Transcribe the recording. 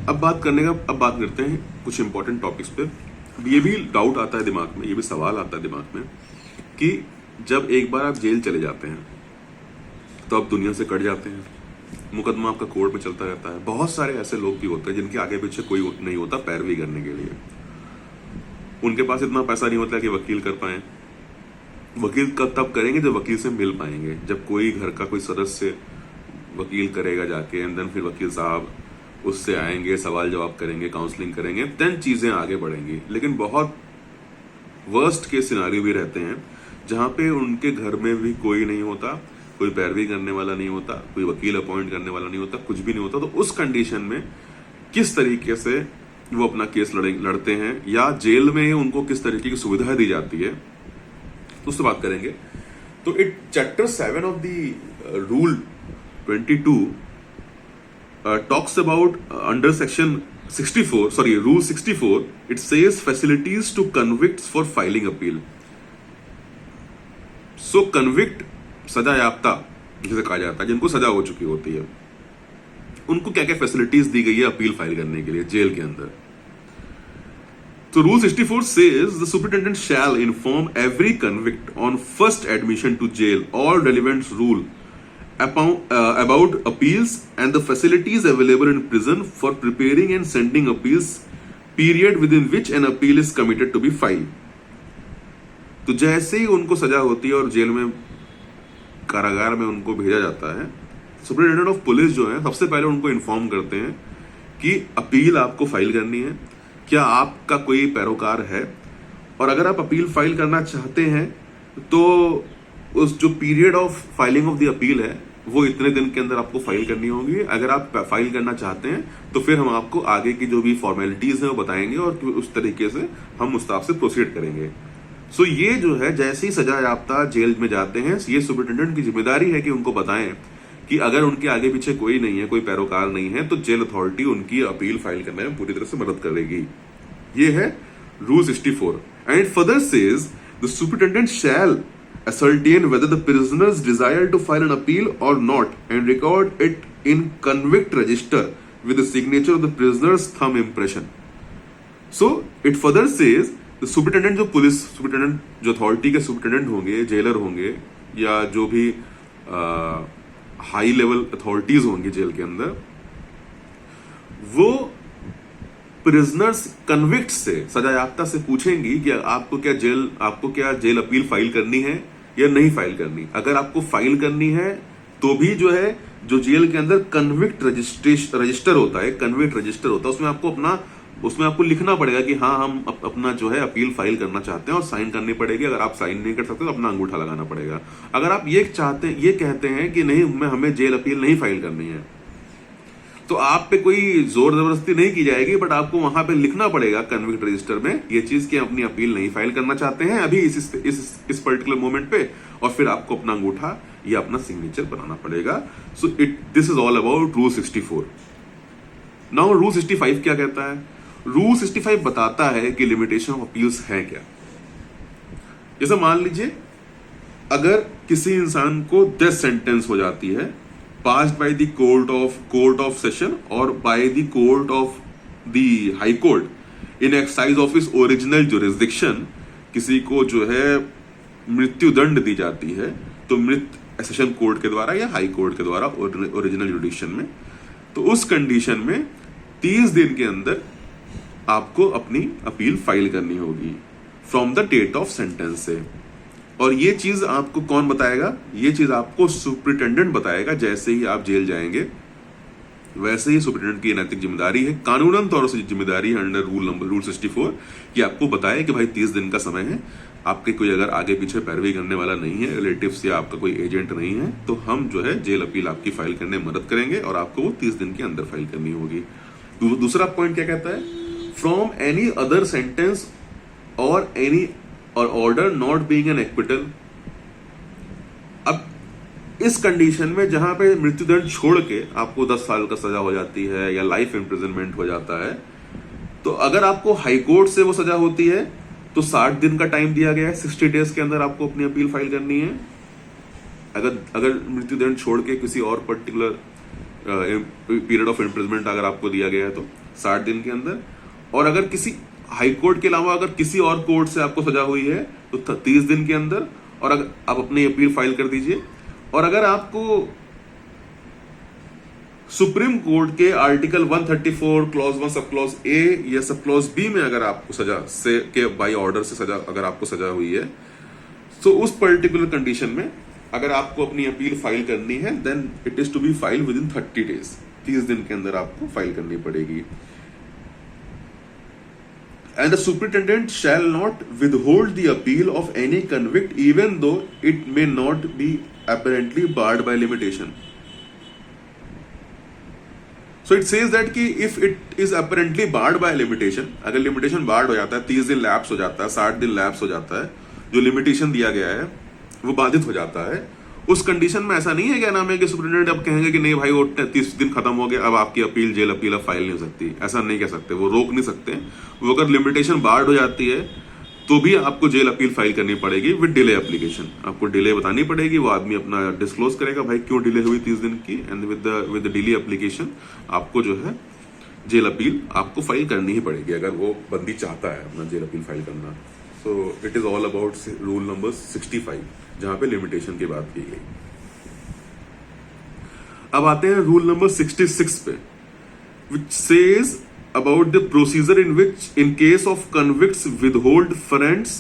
अब बात करते हैं कुछ इंपॉर्टेंट टॉपिक्स पे। ये भी डाउट आता है दिमाग में, ये भी सवाल आता है दिमाग में कि जब एक बार आप जेल चले जाते हैं तो आप दुनिया से कट जाते हैं, मुकदमा आपका कोर्ट में चलता रहता है। बहुत सारे ऐसे लोग भी होते हैं जिनके आगे पीछे कोई नहीं होता पैरवी करने के लिए। उनके पास इतना पैसा नहीं होता कि वकील कर पाए। वकील तब करेंगे जब वकील से मिल पाएंगे, जब कोई घर का कोई सदस्य वकील करेगा जाके, एंड देन फिर वकील साहब उससे आएंगे, सवाल जवाब करेंगे, काउंसलिंग करेंगे, देन चीजें आगे बढ़ेंगी। लेकिन बहुत वर्स्ट के सिनारियो भी रहते हैं जहां पे उनके घर में भी कोई नहीं होता, कोई पैरवी करने वाला नहीं होता, कोई वकील अपॉइंट करने वाला नहीं होता, कुछ भी नहीं होता। तो उस कंडीशन में किस तरीके से वो अपना केस लड़ते हैं या जेल में उनको किस तरीके की सुविधा दी जाती है, तो उससे बात करेंगे। तो it chapter 7 of the rule 22 talks about under section 64, rule 64, it says facilities to convicts for filing appeal. So convict, सजा याफ्ता जिसे कहा जाता है, जिनको सजा हो चुकी होती है, उनको क्या क्या फैसिलिटीज दी गई है अपील फाइल करने के लिए जेल के अंदर। तो rule 64 says the superintendent shall inform every convict on first admission to jail all relevant rule about appeals and the facilities available in prison for preparing and sending appeals period within which an appeal is committed to be filed. तो जैसे ही उनको सजा होती है और jail में कारागार में उनको भेजा जाता है, सुपरिटेंडेंट ऑफ पुलिस जो है सबसे पहले उनको इन्फॉर्म करते हैं कि अपील आपको फाइल करनी है, क्या आपका कोई पैरोकार है, और अगर आप अपील फाइल करना चाहते हैं तो उस जो period of filing of the appeal है वो इतने दिन के अंदर आपको फाइल करनी होगी। अगर आप फाइल करना चाहते हैं तो फिर हम आपको आगे की जो भी फॉर्मेलिटीज है वो बताएंगे और उस तरीके से हम उस हिसाब से प्रोसीड करेंगे। सो ये जो है जैसे ही सजा याफ्ता जेल में जाते हैं, ये सुपरिटेंडेंट की जिम्मेदारी है कि उनको बताएं कि अगर उनके आगे पीछे कोई नहीं है, कोई पैरोकार नहीं है, तो जेल अथॉरिटी उनकी अपील फाइल करने में पूरी तरह से मदद करेगी। ये है rule 64 and it further says the superintendent shall ascertain whether the prisoners desire to file an appeal or not and record it in convict register with the signature of the prisoner's thumb impression. So it further says the superintendent, जो police superintendent, जो authority के superintendent होंगे, jailer होंगे या जो भी high level authorities होंगी jail के अंदर, वो प्रिजनर्स कन्विक्ट से, सजायाफ्ता से पूछेंगी कि आपको क्या जेल अपील फाइल करनी है या नहीं फाइल करनी। अगर आपको फाइल करनी है तो भी जो है, जो जेल के अंदर कन्विक्ट रजिस्टर होता है, कन्विक्ट रजिस्टर होता है, उसमें आपको लिखना पड़ेगा कि हाँ हम अपना जो है अपील फाइल करना चाहते हैं और साइन करनी पड़ेगी। अगर आप साइन नहीं कर सकते तो अपना अंगूठा लगाना पड़ेगा। अगर आप ये कहते हैं कि नहीं हमें जेल अपील नहीं फाइल करनी है, तो आप पे कोई जोर जबरदस्ती नहीं की जाएगी, बट आपको वहां पे लिखना पड़ेगा कन्विक्ट रजिस्टर में ये चीज कि अपनी अपील नहीं फाइल करना चाहते हैं अभी इस पर्टिकुलर मोमेंट पे, और फिर आपको अपना अंगूठा या अपना सिग्नेचर बनाना पड़ेगा। So this is all about rule 64। Now rule 65 क्या कहता है? रूल 65 बताता है कि लिमिटेशन ऑफ अपील्स है क्या। जैसे मान लीजिए अगर किसी इंसान को डेथ सेंटेंस हो जाती है passed by the court of session or by the court of the high court in exercise of its original jurisdiction, किसी को जो है मृत्यु दंड दी जाती है तो सेशन कोर्ट के द्वारा या हाई कोर्ट के द्वारा ओरिजिनल जुडिक्शन में, तो उस कंडीशन में 30 दिन के अंदर आपको अपनी अपील फाइल करनी होगी from the date of sentence से। और ये चीज आपको कौन बताएगा? ये चीज आपको सुपरिटेंडेंट बताएगा। जैसे ही आप जेल जाएंगे वैसे ही सुपरिटेंडेंट की नैतिक जिम्मेदारी है, कानूनन तौर से जिम्मेदारी है अंडर रूल 64 कि आपको बताए कि भाई 30 दिन का समय है, आपके कोई अगर आगे पीछे पैरवी करने वाला नहीं है, रिलेटिव्स या आपका कोई एजेंट नहीं है, तो हम जो है जेल अपील आपकी फाइल करने में मदद करेंगे और आपको वो 30 दिन के अंदर फाइल करनी होगी। दूसरा पॉइंट क्या कहता है? फ्रॉम एनी अदर सेंटेंस और एनी और order not being an acquittal. अब इस कंडीशन में जहां पे मृत्युदंड छोड़ के आपको 10 साल का सजा हो जाती है या लाइफ इम्प्रिजनमेंट हो जाता है, तो अगर आपको हाई कोर्ट से वो सजा होती है तो 60 दिन का टाइम दिया गया है, 60 डेज के अंदर आपको अपनी अपील फाइल करनी है। अगर मृत्युदंड छोड़ के किसी और पर्टिकुलर पीरियड ऑफ इम्प्रिजमेंट अगर आपको दिया गया है तो 60 दिन के अंदर, और अगर किसी हाई कोर्ट के अलावा अगर किसी और कोर्ट से आपको सजा हुई है तो 30 दिन के अंदर, और अगर आप अपनी अपील फाइल कर दीजिए। और अगर आपको सुप्रीम कोर्ट के article 134 clause 1 sub clause A या सब क्लॉज बी में अगर आपको सजा से के बाई ऑर्डर से सजा अगर आपको सजा हुई है, तो उस पर्टिकुलर कंडीशन में अगर आपको अपनी अपील फाइल करनी है, then it is to be file within 30 days, 30 दिन के अंदर आपको फाइल करनी पड़ेगी। And the superintendent shall not withhold the appeal of any convict even though it may not be apparently barred by limitation. So it says that कि if it is apparently barred by limitation, अगर limitation barred हो जाता है, 30 दिन lapse हो जाता है, 60 दिन लैप्स हो जाता है, जो लिमिटेशन दिया गया है वो बाधित हो जाता है, उस कंडीशन में ऐसा नहीं है क्या नाम है कि सुप्रिंटेंडेंट अब कहेंगे कि नहीं भाई वो 30 दिन खत्म हो गया, अब आपकी अपील जेल अपील अब फाइल नहीं हो सकती, ऐसा नहीं कह सकते, वो रोक नहीं सकते। वो अगर लिमिटेशन बार्ड हो जाती है तो भी आपको जेल अपील फाइल करनी पड़ेगी विद डिले एप्लीकेशन, आपको डिले बतानी पड़ेगी, वो आदमी अपना डिस्क्लोज करेगा भाई क्यों डिले हुई 30 दिन की, एंड विद डिले एप्लीकेशन आपको जो है जेल अपील आपको फाइल करनी ही पड़ेगी अगर वो बंदी चाहता है अपना जेल अपील फाइल करना। So it is all about rule number 65 जहां पे लिमिटेशन की बात की गई। अब आते हैं रूल नंबर 66 पे, which says about the procedure in which in case of convicts withhold funds